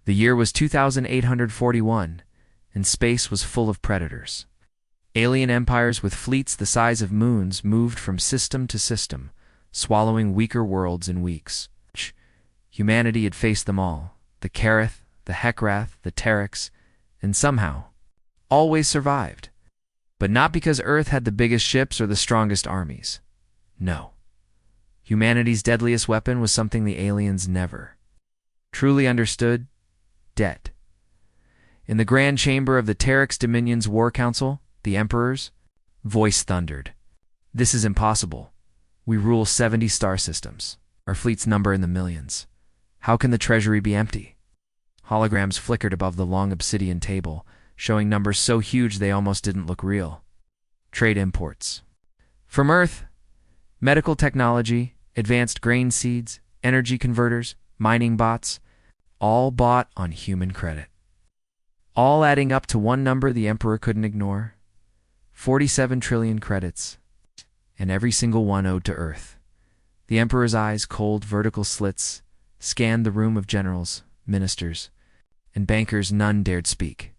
The year was 2841, and space was full of predators. Alien empires with fleets the size of moons moved from system to system, swallowing weaker worlds in weeks. Humanity had faced them all, the Karath, the Hekrath, the Terex, and somehow always survived. But not because Earth had the biggest ships or the strongest armies. No. Humanity's deadliest weapon was something the aliens never truly understood: debt. In the grand chamber of the Terex Dominion's War Council, the Emperor's voice thundered. "This is impossible. We rule 70 star systems. Our fleets number in the millions. How can the treasury be empty?" Holograms flickered above the long obsidian table, showing numbers so huge they almost didn't look real. Trade imports. From Earth, medical technology, advanced grain seeds, energy converters, mining bots, all bought on human credit. All adding up to one number the Emperor couldn't ignore: 47 trillion credits, and every single one owed to Earth. The Emperor's eyes, cold vertical slits, scanned the room of generals, ministers, and bankers. None dared speak.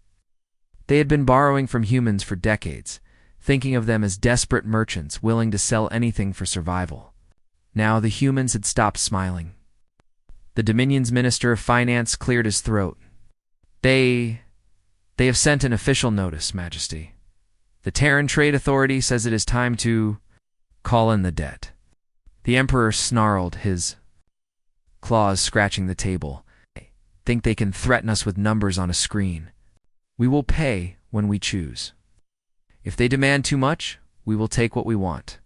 They had been borrowing from humans for decades, thinking of them as desperate merchants willing to sell anything for survival. Now the humans had stopped smiling. The Dominion's Minister of Finance cleared his throat. They have sent an official notice, Majesty. The Terran Trade Authority says it is time to call in the debt." The Emperor snarled, his claws scratching the table. "They think they can threaten us with numbers on a screen. We will pay when we choose. If they demand too much, we will take what we want."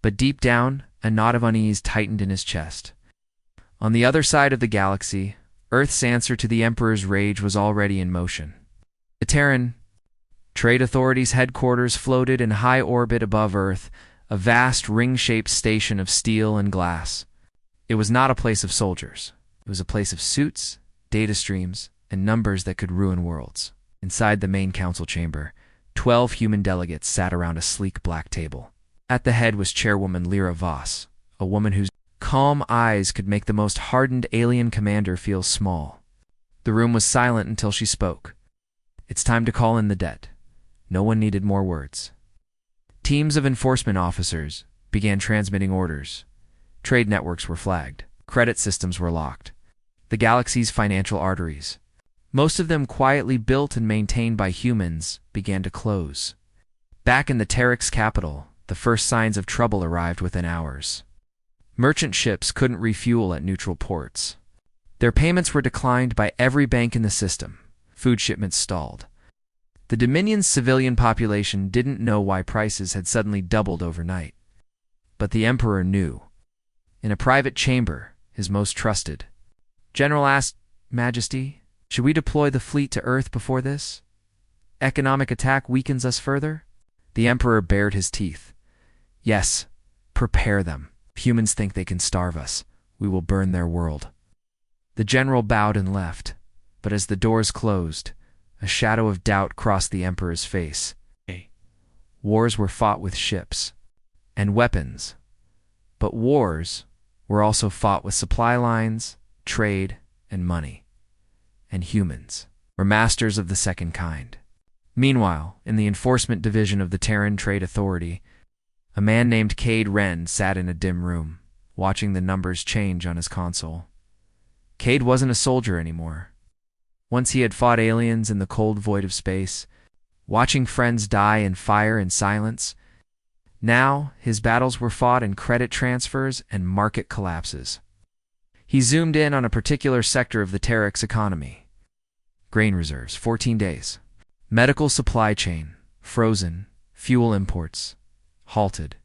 But deep down, a knot of unease tightened in his chest. On the other side of the galaxy, Earth's answer to the Emperor's rage was already in motion. The Terran Trade Authority's headquarters floated in high orbit above Earth, a vast ring-shaped station of steel and glass. It was not a place of soldiers. It was a place of suits, data streams, and numbers that could ruin worlds. Inside the main council chamber, 12 human delegates sat around a sleek black table. At the head was Chairwoman Lyra Voss, a woman whose calm eyes could make the most hardened alien commander feel small. The room was silent until she spoke. "It's time to call in the debt." No one needed more words. Teams of enforcement officers began transmitting orders. Trade networks were flagged. Credit systems were locked. The galaxy's financial arteries, most of them quietly built and maintained by humans, began to close. Back in the Terex capital, the first signs of trouble arrived within hours. Merchant ships couldn't refuel at neutral ports. Their payments were declined by every bank in the system. Food shipments stalled. The Dominion's civilian population didn't know why prices had suddenly doubled overnight. But the Emperor knew. In a private chamber, his most trusted general asked, "Majesty, should we deploy the fleet to Earth before this economic attack weakens us further?" The Emperor bared his teeth. "Yes, prepare them. If humans think they can starve us, we will burn their world." The general bowed and left, but as the doors closed, a shadow of doubt crossed the Emperor's face. Wars were fought with ships and weapons, but wars were also fought with supply lines, trade, and money. And humans were masters of the second kind. Meanwhile, in the enforcement division of the Terran Trade Authority, a man named Cade Wren sat in a dim room, watching the numbers change on his console. Cade wasn't a soldier anymore. Once he had fought aliens in the cold void of space, watching friends die in fire and silence. Now, his battles were fought in credit transfers and market collapses. He zoomed in on a particular sector of the Terex economy. Grain reserves, 14 days. Medical supply chain, frozen. Fuel imports, halted.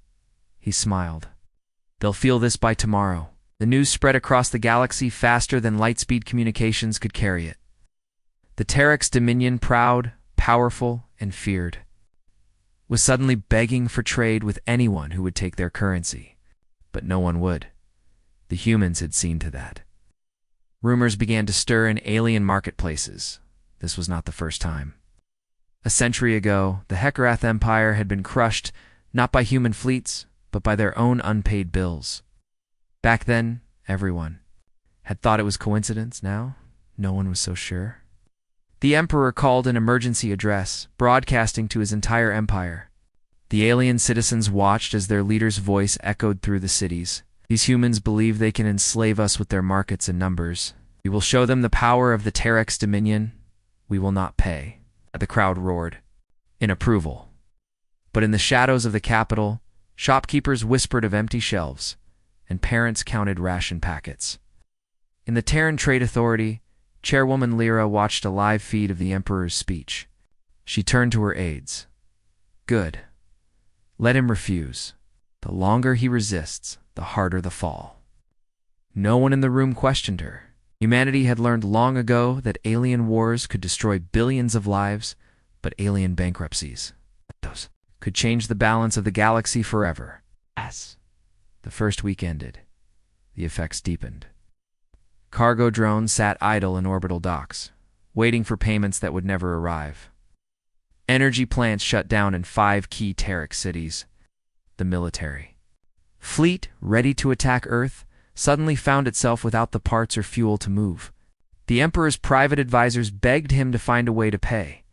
He smiled. "They'll feel this by tomorrow." The news spread across the galaxy faster than lightspeed communications could carry it. The Terex Dominion, proud, powerful, and feared, was suddenly begging for trade with anyone who would take their currency. But no one would. The humans had seen to that. Rumors began to stir in alien marketplaces. This was not the first time. A century ago, the Hekrath Empire had been crushed not by human fleets, but by their own unpaid bills. Back then, everyone had thought it was coincidence. Now, No one was so sure. The emperor called an emergency address, broadcasting to his entire empire. The alien citizens watched as their leader's voice echoed through the cities. These humans believe they can enslave us with their markets and numbers. We will show them the power of the Terex Dominion. We will not pay. The crowd roared in approval. But in the shadows of the capital, shopkeepers whispered of empty shelves, and parents counted ration packets. In the Terran Trade Authority, Chairwoman Lyra watched a live feed of the Emperor's speech. She turned to her aides. Good. Let him refuse. The longer he resists, the harder the fall. No one in the room questioned her. Humanity had learned long ago that alien wars could destroy billions of lives, but alien bankruptcies could change the balance of the galaxy forever. As the first week ended, the effects deepened. Cargo drones sat idle in orbital docks, waiting for payments that would never arrive. Energy plants shut down in 5 key Terex cities. The military fleet, ready to attack Earth, suddenly found itself without the parts or fuel to move. The Emperor's private advisors begged him to find a way to pay.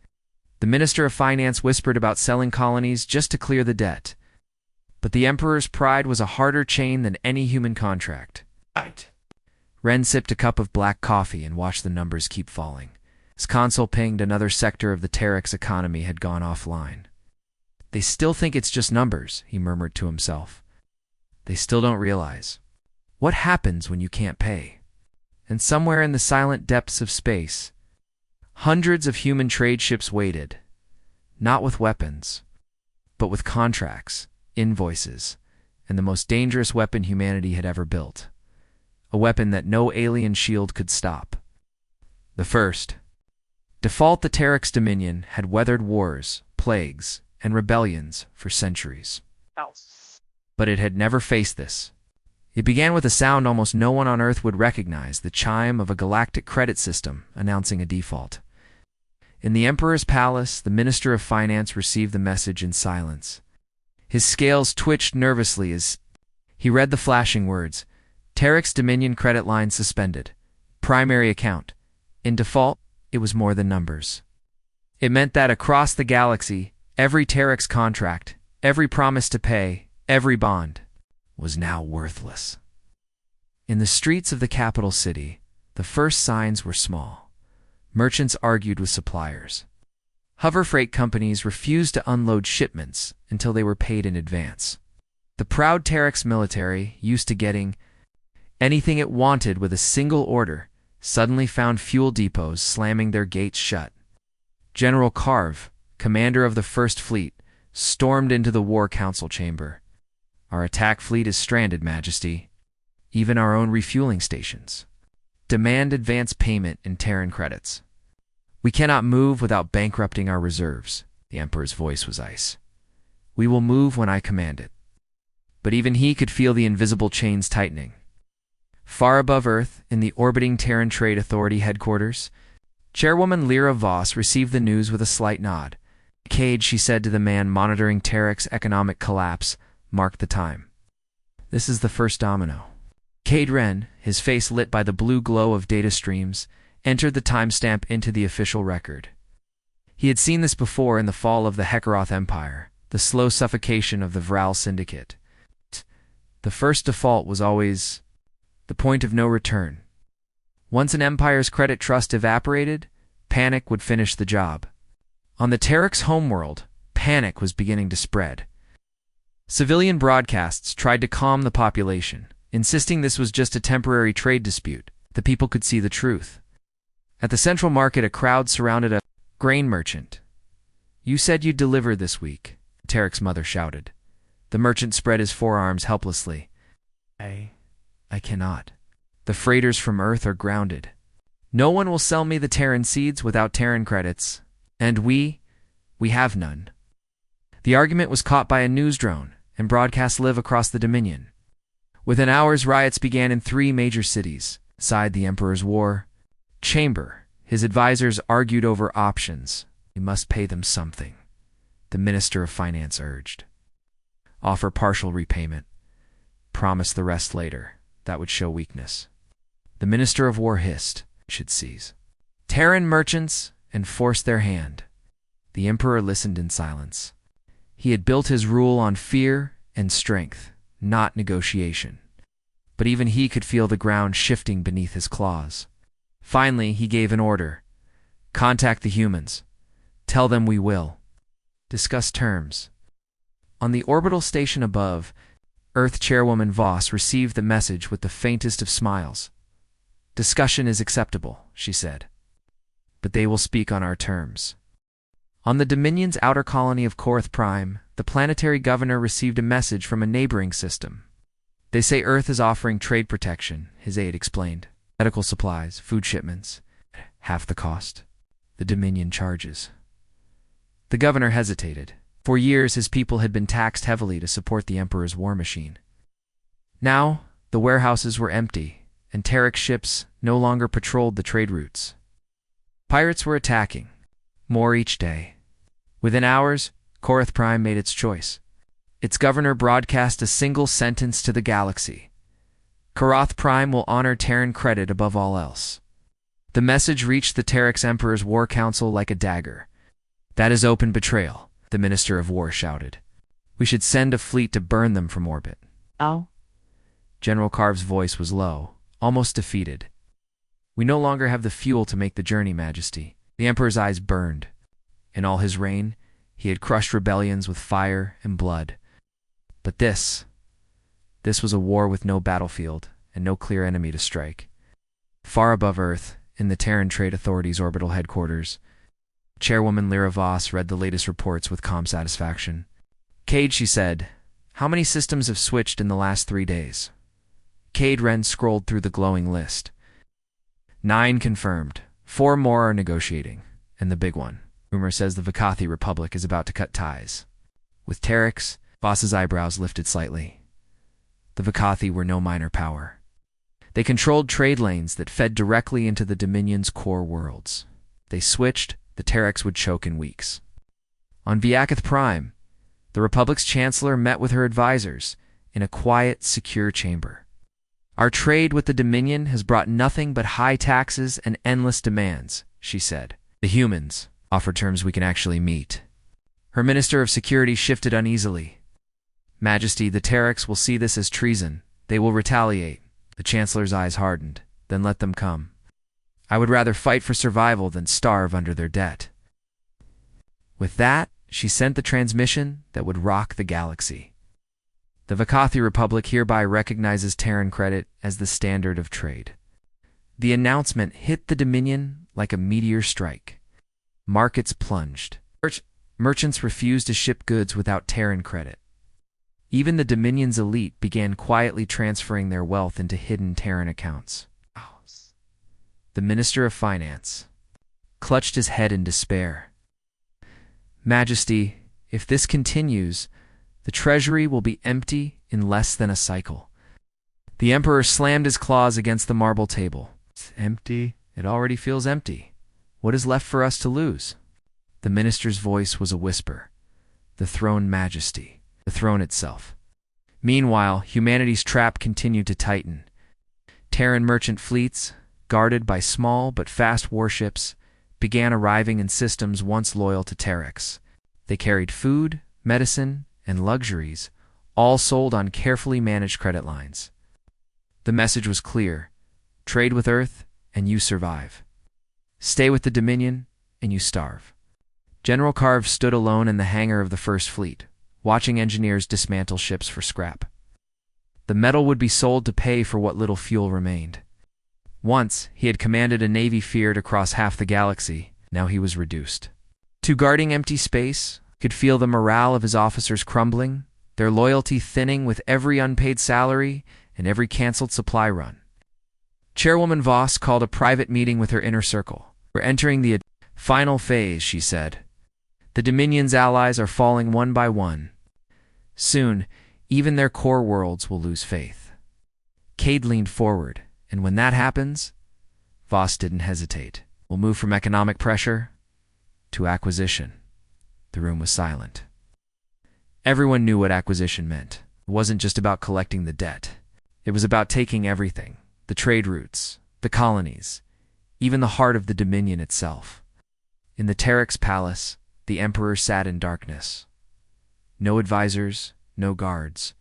The Minister of Finance whispered about selling colonies just to clear the debt. But the Emperor's pride was a harder chain than any human contract. Ren sipped a cup of black coffee and watched the numbers keep falling. His console pinged another sector of the Terex economy had gone offline. They still think it's just numbers, he murmured to himself. They still don't realize what happens when you can't pay. And somewhere in the silent depths of space, hundreds of human trade ships waited, not with weapons, but with contracts, invoices, and the most dangerous weapon humanity had ever built. A weapon that no alien shield could stop. The first. Default, the Terex Dominion had weathered wars, plagues, and rebellions for centuries. But it had never faced this. It began with a sound almost no one on Earth would recognize, the chime of a galactic credit system announcing a default. In the Emperor's palace, the Minister of Finance received the message in silence. His scales twitched nervously as he read the flashing words, Terex Dominion credit line suspended. Primary account. In default, it was more than numbers. It meant that across the galaxy, every Terex contract, every promise to pay, every bond, was now worthless. In the streets of the capital city, the first signs were small. Merchants argued with suppliers. Hover freight companies refused to unload shipments until they were paid in advance. The proud Terex military, used to getting anything it wanted with a single order, suddenly found fuel depots slamming their gates shut. General Carve, commander of the First Fleet, stormed into the War Council chamber. Our attack fleet is stranded, Majesty. Even our own refueling stations. Demand advance payment in Terran credits. We cannot move without bankrupting our reserves. The Emperor's voice was ice. We will move when I command it. But even he could feel the invisible chains tightening. Far above Earth, in the orbiting Terran Trade Authority headquarters, Chairwoman Lyra Voss received the news with a slight nod. Cade, she said to the man monitoring Terex economic collapse, marked the time. This is the first domino. Cade Wren, his face lit by the blue glow of data streams, entered the timestamp into the official record. He had seen this before in the fall of the Hekaroth Empire, the slow suffocation of the Vral Syndicate. The first default was always the point of no return. Once an empire's credit trust evaporated, panic would finish the job. On the Terex homeworld, panic was beginning to spread. Civilian broadcasts tried to calm the population, insisting this was just a temporary trade dispute. The people could see the truth. At the central market, a crowd surrounded a grain merchant. You said you'd deliver this week, Terek's mother shouted. The merchant spread his forearms helplessly. I cannot. The freighters from Earth are grounded. No one will sell me the Terran seeds without Terran credits. And we have none. The argument was caught by a news drone and broadcast live across the Dominion. Within hours, riots began in 3 major cities. Inside the Emperor's war chamber, his advisors argued over options. We must pay them something, the Minister of Finance urged. Offer partial repayment. Promise the rest later. That would show weakness. The Minister of War hissed. should seize Terran merchants and force their hand. The Emperor listened in silence. He had built his rule on fear and strength, not negotiation. But even he could feel the ground shifting beneath his claws. Finally, he gave an order. Contact the humans. Tell them we will discuss terms. On the orbital station above, Earth Chairwoman Voss received the message with the faintest of smiles. Discussion is acceptable, she said. But they will speak on our terms. On the Dominion's outer colony of Korath Prime, the planetary governor received a message from a neighboring system. They say Earth is offering trade protection, his aide explained. Medical supplies, food shipments, half the cost. The Dominion charges. The governor hesitated. For years, his people had been taxed heavily to support the Emperor's war machine. Now, the warehouses were empty, and Terek ships no longer patrolled the trade routes. Pirates were attacking, more each day. Within hours, Korath Prime made its choice. Its governor broadcast a single sentence to the galaxy. Korath Prime will honor Terran credit above all else. The message reached the Terek's Emperor's War Council like a dagger. That is open betrayal, the Minister of War shouted. We should send a fleet to burn them from orbit. Oh? General Karv's voice was low, almost defeated. We no longer have the fuel to make the journey, Majesty. The Emperor's eyes burned. In all his reign, he had crushed rebellions with fire and blood. But this was a war with no battlefield and no clear enemy to strike. Far above Earth, in the Terran Trade Authority's orbital headquarters, Chairwoman Lyra Voss read the latest reports with calm satisfaction. Cade, she said, how many systems have switched in the last 3 days? Cade Wren scrolled through the glowing list. 9 confirmed. 4 more are negotiating. And the big one. Rumor says the Vakathi Republic is about to cut ties. With Terex, Voss's eyebrows lifted slightly. The Vakathi were no minor power. They controlled trade lanes that fed directly into the Dominion's core worlds. They switched, the Terex would choke in weeks. On Viakath Prime, the Republic's chancellor met with her advisors in a quiet, secure chamber. Our trade with the Dominion has brought nothing but high taxes and endless demands, she said. The humans offer terms we can actually meet. Her Minister of Security shifted uneasily. Majesty, the Terex will see this as treason. They will retaliate. The Chancellor's eyes hardened. Then let them come. I would rather fight for survival than starve under their debt. With that, she sent the transmission that would rock the galaxy. The Vakathi Republic hereby recognizes Terran credit as the standard of trade. The announcement hit the Dominion like a meteor strike. Markets plunged. Merchants refused to ship goods without Terran credit. Even the Dominion's elite began quietly transferring their wealth into hidden Terran accounts. The Minister of Finance clutched his head in despair. Majesty, if this continues, the treasury will be empty in less than a cycle. The Emperor slammed his claws against the marble table. It's empty. It already feels empty. What is left for us to lose? The minister's voice was a whisper. The throne, Majesty. The throne itself. Meanwhile, humanity's trap continued to tighten. Terran merchant fleets, guarded by small but fast warships, began arriving in systems once loyal to Terex. They carried food, medicine, and luxuries, all sold on carefully managed credit lines. The message was clear. Trade with Earth, and you survive. Stay with the Dominion, and you starve. General Karv stood alone in the hangar of the First Fleet, watching engineers dismantle ships for scrap. The metal would be sold to pay for what little fuel remained. Once, he had commanded a navy feared across half the galaxy. Now he was reduced to guarding empty space, could feel the morale of his officers crumbling, their loyalty thinning with every unpaid salary and every canceled supply run. Chairwoman Voss called a private meeting with her inner circle. We're entering the final phase, she said. The Dominion's allies are falling one by one. Soon, even their core worlds will lose faith. Cade leaned forward, and when that happens, Voss didn't hesitate. We'll move from economic pressure to acquisition. The room was silent. Everyone knew what acquisition meant. It wasn't just about collecting the debt. It was about taking everything, the trade routes, the colonies, even the heart of the Dominion itself. In the Terex palace, the Emperor sat in darkness. No advisors, no guards,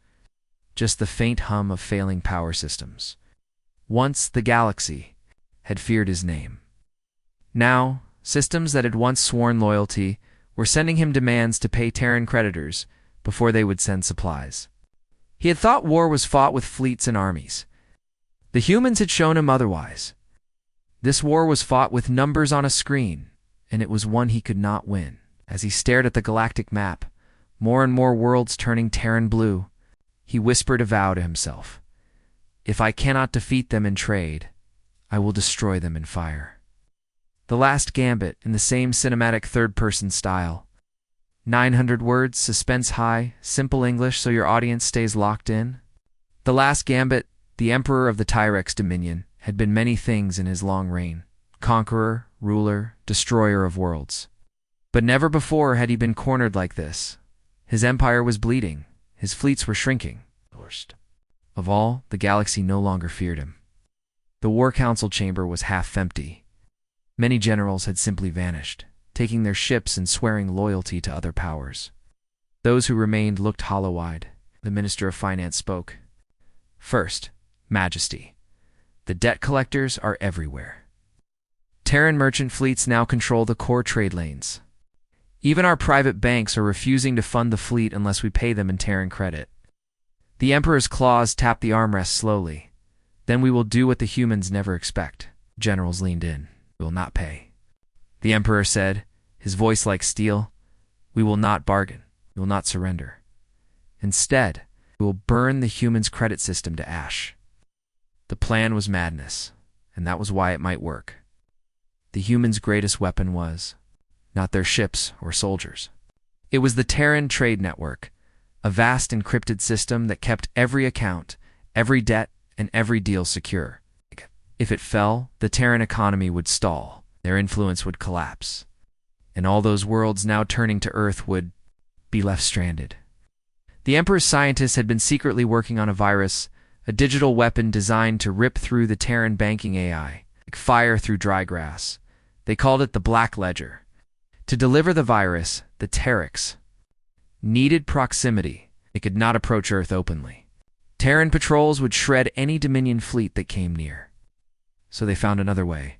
just the faint hum of failing power systems. Once the galaxy had feared his name. Now, systems that had once sworn loyalty were sending him demands to pay Terran creditors before they would send supplies. He had thought war was fought with fleets and armies. The humans had shown him otherwise. This war was fought with numbers on a screen, and it was one he could not win. As he stared at the galactic map, more and more worlds turning Terran blue, he whispered a vow to himself. If I cannot defeat them in trade, I will destroy them in fire. The last gambit in the same cinematic third-person style. 900 words, suspense high, simple English so your audience stays locked in. The last gambit, the Emperor of the Tyrex Dominion, had been many things in his long reign. Conqueror, ruler, destroyer of worlds. But never before had he been cornered like this. His empire was bleeding. His fleets were shrinking. Worst of all, the galaxy no longer feared him. The War Council chamber was half empty. Many generals had simply vanished, taking their ships and swearing loyalty to other powers. Those who remained looked hollow-eyed. The Minister of Finance spoke. First, Majesty. The debt collectors are everywhere. Terran merchant fleets now control the core trade lanes. Even our private banks are refusing to fund the fleet unless we pay them in Terran credit. The Emperor's claws tapped the armrest slowly. Then we will do what the humans never expect. Generals leaned in. We will not pay. The Emperor said, his voice like steel, we will not bargain. We will not surrender. Instead, we will burn the humans' credit system to ash. The plan was madness, and that was why it might work. The humans' greatest weapon was not their ships or soldiers. It was the Terran Trade Network, a vast encrypted system that kept every account, every debt, and every deal secure. If it fell, the Terran economy would stall, their influence would collapse, and all those worlds now turning to Earth would be left stranded. The Emperor's scientists had been secretly working on a virus, a digital weapon designed to rip through the Terran banking AI, like fire through dry grass. They called it the Black Ledger. To deliver the virus, the Terex needed proximity. It could not approach Earth openly. Terran patrols would shred any Dominion fleet that came near. So they found another way.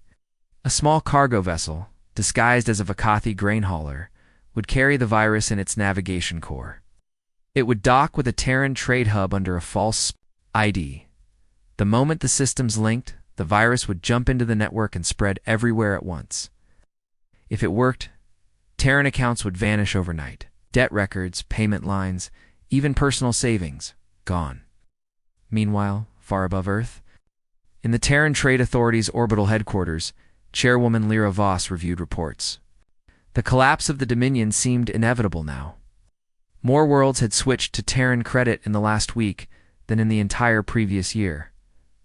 A small cargo vessel, disguised as a Vakathi grain hauler, would carry the virus in its navigation core. It would dock with a Terran trade hub under a false ID. The moment the systems linked, the virus would jump into the network and spread everywhere at once. If it worked, Terran accounts would vanish overnight. Debt records, payment lines, even personal savings, gone. Meanwhile, far above Earth, in the Terran Trade Authority's orbital headquarters, Chairwoman Lyra Voss reviewed reports. The collapse of the Dominion seemed inevitable now. More worlds had switched to Terran credit in the last week than in the entire previous year.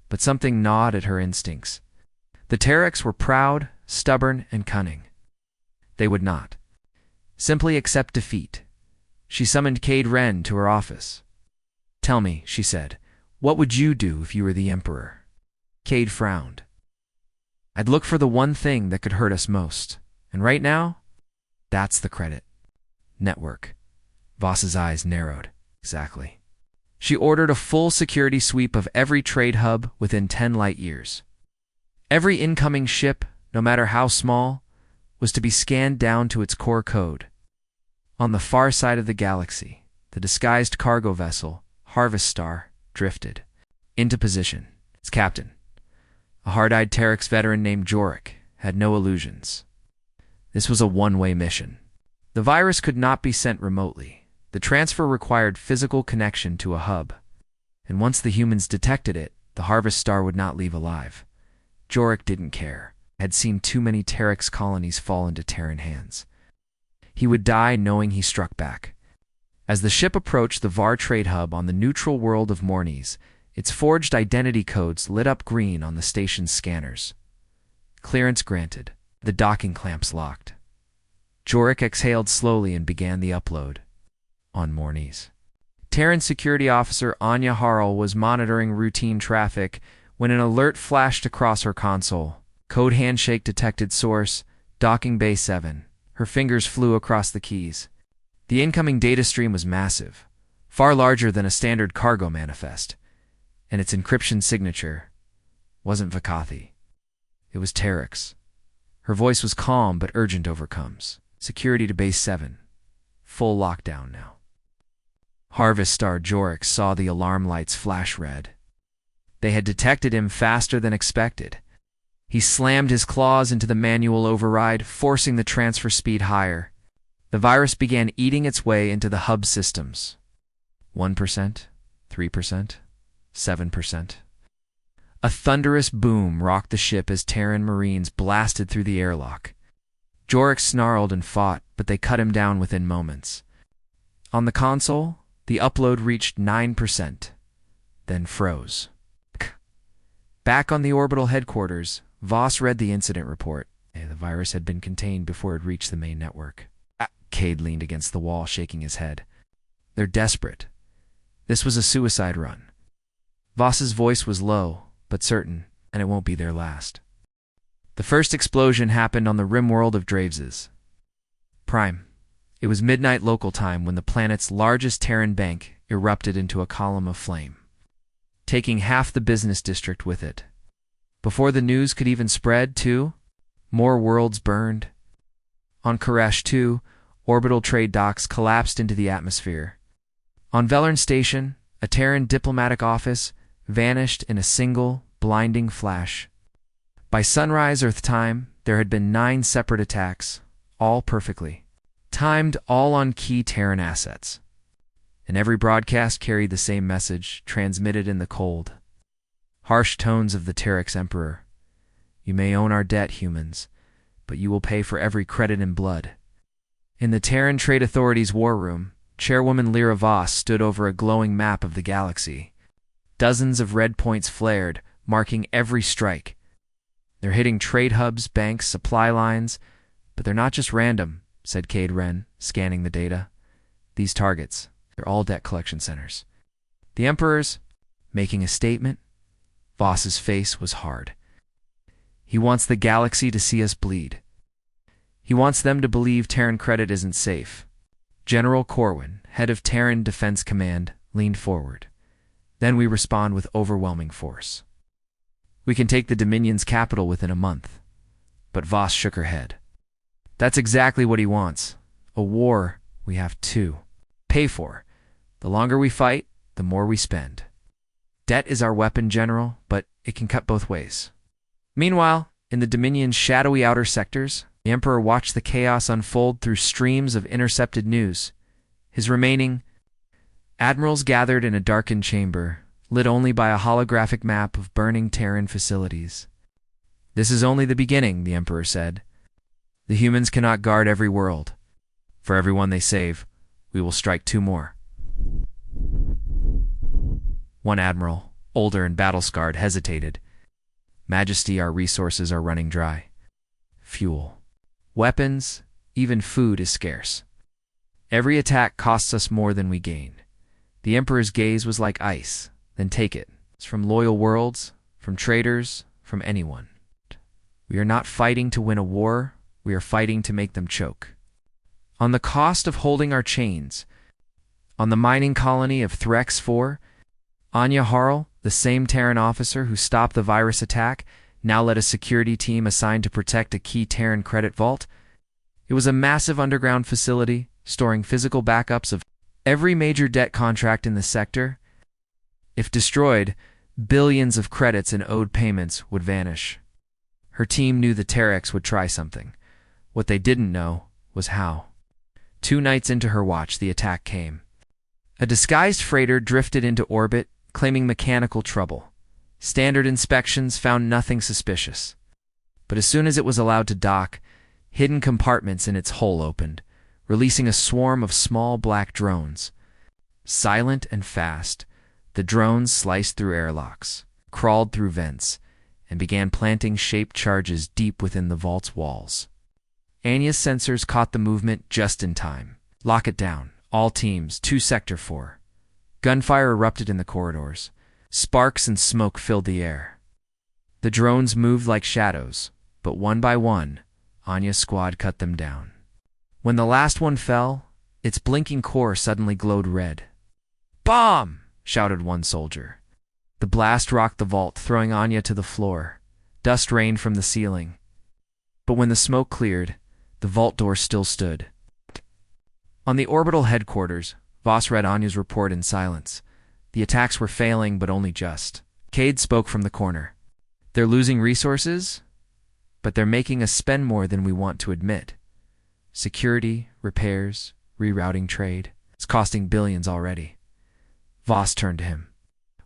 But something gnawed at her instincts. The Terex were proud, stubborn, and cunning. They would not simply accept defeat. She summoned Cade Wren to her office. Tell me, she said, what would you do if you were the Emperor? Cade frowned. I'd look for the one thing that could hurt us most. And right now, that's the credit network. Voss's eyes narrowed. Exactly. She ordered a full security sweep of every trade hub within 10 light years. Every incoming ship, no matter how small, was to be scanned down to its core code. On the far side of the galaxy, the disguised cargo vessel, Harvest Star, drifted into position. Its captain, a hard-eyed Terex veteran named Jorik, had no illusions. This was a one-way mission. The virus could not be sent remotely. The transfer required physical connection to a hub. And once the humans detected it, the Harvest Star would not leave alive. Jorik didn't care. Had seen too many Terex colonies fall into Terran hands. He would die knowing he struck back. As the ship approached the VAR trade hub on the neutral world of Mornes, its forged identity codes lit up green on the station's scanners. Clearance granted. The docking clamps locked. Jorik exhaled slowly and began the upload. On Mornes. Terran Security Officer Anya Harl was monitoring routine traffic when an alert flashed across her console. Code handshake detected source, docking bay 7. Her fingers flew across the keys. The incoming data stream was massive, far larger than a standard cargo manifest, and its encryption signature wasn't Vakathi. It was Terex. Her voice was calm but urgent overcomes. Security to base 7. Full lockdown now. Harvest Star Jorix saw the alarm lights flash red. They had detected him faster than expected. He slammed his claws into the manual override, forcing the transfer speed higher. The virus began eating its way into the hub systems. 1%, 3%, 7%. A thunderous boom rocked the ship as Terran Marines blasted through the airlock. Jorix snarled and fought, but they cut him down within moments. On the console, the upload reached 9%, then froze. Back on the orbital headquarters, Voss read the incident report. The virus had been contained before it reached the main network. Cade leaned against the wall, shaking his head. They're desperate. This was a suicide run. Voss's voice was low, but certain, and it won't be their last. The first explosion happened on the rim world of Draves' Prime. It was midnight local time when the planet's largest Terran bank erupted into a column of flame, taking half the business district with it. Before the news could even spread, too, more worlds burned. On Koresh 2, orbital trade docks collapsed into the atmosphere. On Velern Station, a Terran diplomatic office vanished in a single, blinding flash. By sunrise Earth time, there had been 9 separate attacks, all perfectly timed, all on key Terran assets. And every broadcast carried the same message, transmitted in the cold, harsh tones of the Terex Emperor. You may own our debt, humans, but you will pay for every credit in blood. In the Terran Trade Authority's war room, Chairwoman Lyra Voss stood over a glowing map of the galaxy. Dozens of red points flared, marking every strike. They're hitting trade hubs, banks, supply lines, but they're not just random, said Cade Wren, scanning the data. These targets, they're all debt collection centers. The Emperor's making a statement. Voss's face was hard. He wants the galaxy to see us bleed. He wants them to believe Terran credit isn't safe. General Corwin, head of Terran Defense Command, leaned forward. Then we respond with overwhelming force. We can take the Dominion's capital within a month. But Voss shook her head. That's exactly what he wants. A war we have to pay for. The longer we fight, the more we spend. Debt is our weapon, General, but it can cut both ways. Meanwhile, in the Dominion's shadowy outer sectors, the Emperor watched the chaos unfold through streams of intercepted news. His remaining admirals gathered in a darkened chamber, lit only by a holographic map of burning Terran facilities. This is only the beginning, the Emperor said. The humans cannot guard every world. For every one they save, we will strike 2 more. One admiral, older and battle-scarred, hesitated. Majesty, our resources are running dry. Fuel, weapons, even food is scarce. Every attack costs us more than we gain. The Emperor's gaze was like ice. Then take it. It's from loyal worlds, from traders, from anyone. We are not fighting to win a war. We are fighting to make them choke. On the cost of holding our chains. On the mining colony of Threx 4, Anya Harl, the same Terran officer who stopped the virus attack, now led a security team assigned to protect a key Terran credit vault. It was a massive underground facility, storing physical backups of every major debt contract in the sector. If destroyed, billions of credits and owed payments would vanish. Her team knew the Terex would try something. What they didn't know was how. 2 nights into her watch, the attack came. A disguised freighter drifted into orbit, claiming mechanical trouble. Standard inspections found nothing suspicious. But as soon as it was allowed to dock, hidden compartments in its hull opened, releasing a swarm of small black drones. Silent and fast, the drones sliced through airlocks, crawled through vents, and began planting shaped charges deep within the vault's walls. Anya's sensors caught the movement just in time. Lock it down. All teams, 2 Sector 4. Gunfire erupted in the corridors. Sparks and smoke filled the air. The drones moved like shadows, but one by one, Anya's squad cut them down. When the last one fell, its blinking core suddenly glowed red. "Bomb!" shouted one soldier. The blast rocked the vault, throwing Anya to the floor. Dust rained from the ceiling. But when the smoke cleared, the vault door still stood. On the orbital headquarters, Voss read Anya's report in silence. The attacks were failing, but only just. Cade spoke from the corner. "They're losing resources, but they're making us spend more than we want to admit. Security, repairs, rerouting trade. It's costing billions already." Voss turned to him.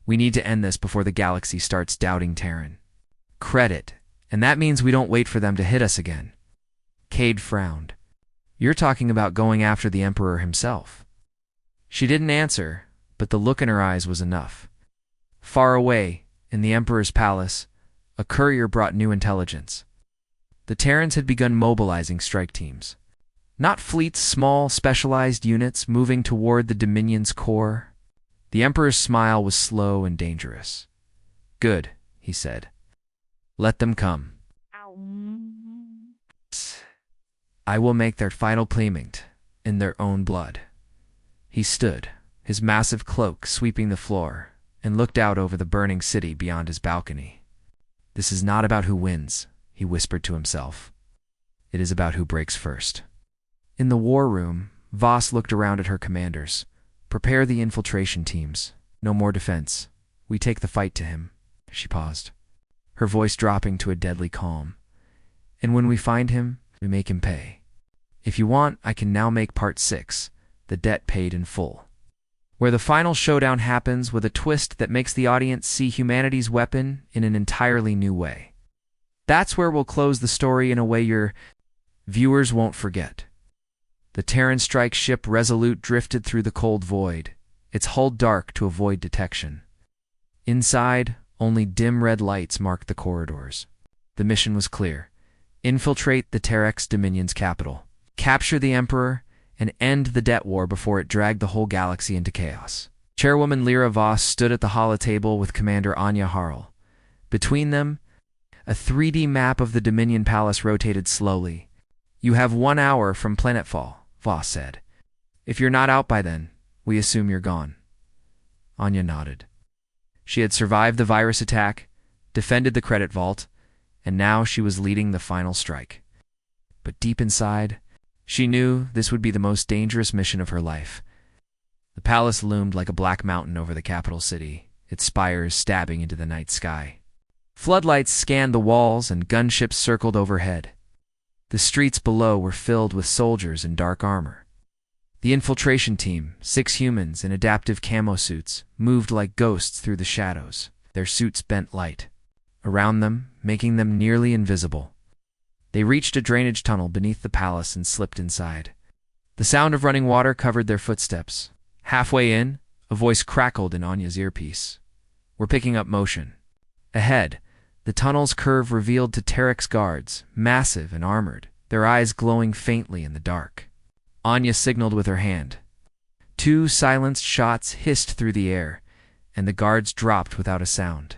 "We need to end this before the galaxy starts doubting Terran. Credit, and that means we don't wait for them to hit us again." Cade frowned. "You're talking about going after the Emperor himself." She didn't answer, but the look in her eyes was enough. Far away, in the Emperor's palace, a courier brought new intelligence. The Terrans had begun mobilizing strike teams. Not fleets, small, specialized units moving toward the Dominion's core. The Emperor's smile was slow and dangerous. "Good," he said. "Let them come. I will make their final payment in their own blood." He stood, his massive cloak sweeping the floor, and looked out over the burning city beyond his balcony. "This is not about who wins," he whispered to himself. "It is about who breaks first." In the war room, Voss looked around at her commanders. "Prepare the infiltration teams. No more defense. We take the fight to him." She paused, her voice dropping to a deadly calm. "And when we find him, we make him pay. If you want, I can now make part 6, the debt paid in full, where the final showdown happens with a twist that makes the audience see humanity's weapon in an entirely new way. That's where we'll close the story in a way your viewers won't forget." The Terran strike ship Resolute drifted through the cold void, its hull dark to avoid detection. Inside, only dim red lights marked the corridors. The mission was clear: infiltrate the Terex Dominion's capital, capture the Emperor, and end the debt war before it dragged the whole galaxy into chaos. Chairwoman Lyra Voss stood at the holotable with Commander Anya Harl. Between them, a 3D map of the Dominion Palace rotated slowly. "You have 1 hour from planetfall," Voss said. "If you're not out by then, we assume you're gone." Anya nodded. She had survived the virus attack, defended the credit vault, and now she was leading the final strike. But deep inside, she knew this would be the most dangerous mission of her life. The palace loomed like a black mountain over the capital city, its spires stabbing into the night sky. Floodlights scanned the walls and gunships circled overhead. The streets below were filled with soldiers in dark armor. The infiltration team, 6 humans in adaptive camo suits, moved like ghosts through the shadows, their suits bent light around them, making them nearly invisible. They reached a drainage tunnel beneath the palace and slipped inside. The sound of running water covered their footsteps. Halfway in, a voice crackled in Anya's earpiece. "We're picking up motion." Ahead, the tunnel's curve revealed to Terex guards, massive and armored, their eyes glowing faintly in the dark. Anya signaled with her hand. 2 silenced shots hissed through the air, and the guards dropped without a sound.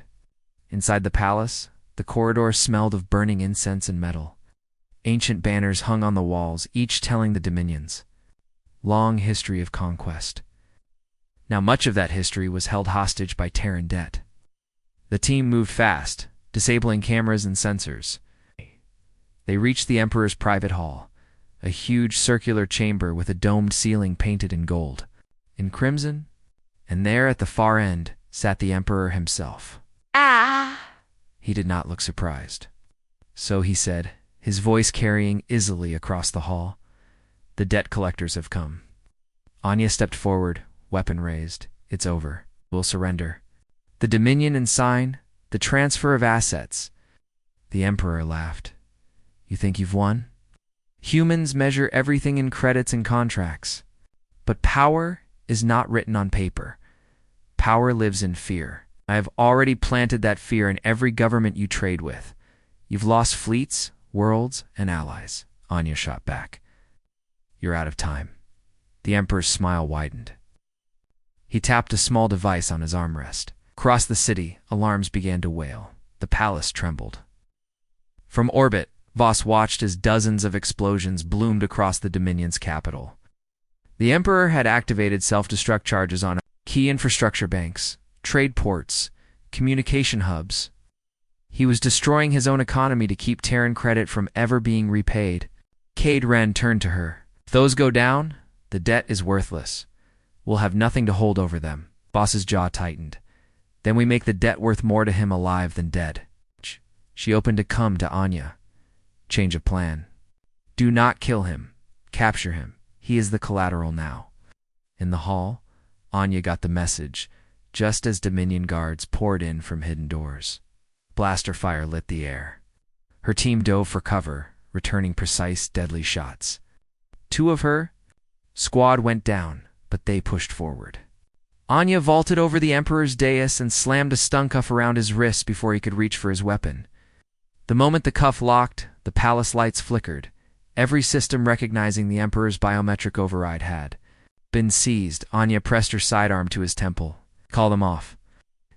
Inside the palace, the corridor smelled of burning incense and metal. Ancient banners hung on the walls, each telling the Dominion's long history of conquest. Now much of that history was held hostage by Terran debt. The team moved fast, disabling cameras and sensors. They reached the Emperor's private hall, a huge circular chamber with a domed ceiling painted in gold, in crimson, and there at the far end sat the Emperor himself. He did not look surprised. "So," he said, his voice carrying easily across the hall, "the debt collectors have come." Anya stepped forward, weapon raised. "It's over. We'll surrender. The Dominion and sign, the transfer of assets." The Emperor laughed. "You think you've won? Humans measure everything in credits and contracts. But power is not written on paper. Power lives in fear. I have already planted that fear in every government you trade with. You've lost fleets, worlds, and allies." Anya shot back. "You're out of time." The Emperor's smile widened. He tapped a small device on his armrest. Across the city, alarms began to wail. The palace trembled. From orbit, Voss watched as dozens of explosions bloomed across the Dominion's capital. The Emperor had activated self-destruct charges on key infrastructure banks, trade ports, communication hubs. He was destroying his own economy to keep Terran credit from ever being repaid. Cade Wren turned to her. If those go down, the debt is worthless. We'll have nothing to hold over them. Voss's jaw tightened. Then we make the debt worth more to him alive than dead. She opened to come to Anya. Change of plan. Do not kill him. Capture him. He is the collateral now. In the hall, Anya got the message, just as Dominion guards poured in from hidden doors. Blaster fire lit the air. Her team dove for cover, returning precise, deadly shots. Two of her squad went down, but they pushed forward. Anya vaulted over the Emperor's dais and slammed a stun cuff around his wrist before he could reach for his weapon. The moment the cuff locked, the palace lights flickered. Every system recognizing the Emperor's biometric override had been seized. Anya pressed her sidearm to his temple. Call them off.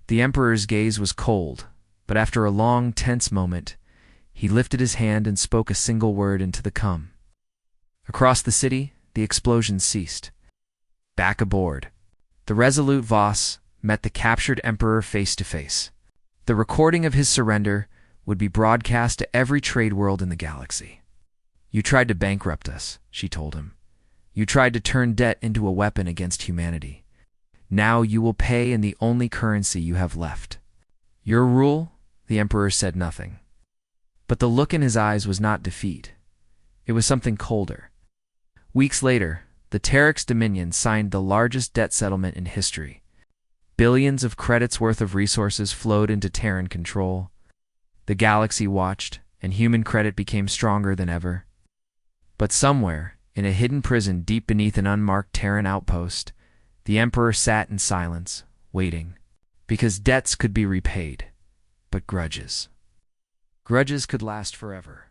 The Emperor's gaze was cold, but after a long, tense moment, he lifted his hand and spoke a single word into the cum. Across the city, the explosions ceased. Back aboard, the resolute Voss met the captured Emperor face to face. The recording of his surrender would be broadcast to every trade world in the galaxy. You tried to bankrupt us, she told him. You tried to turn debt into a weapon against humanity. Now you will pay in the only currency you have left. Your rule? The Emperor said nothing. But the look in his eyes was not defeat. It was something colder. Weeks later, the Terex Dominion signed the largest debt settlement in history. Billions of credits worth of resources flowed into Terran control. The galaxy watched, and human credit became stronger than ever. But somewhere, in a hidden prison deep beneath an unmarked Terran outpost, the Emperor sat in silence, waiting. Because debts could be repaid, but grudges could last forever.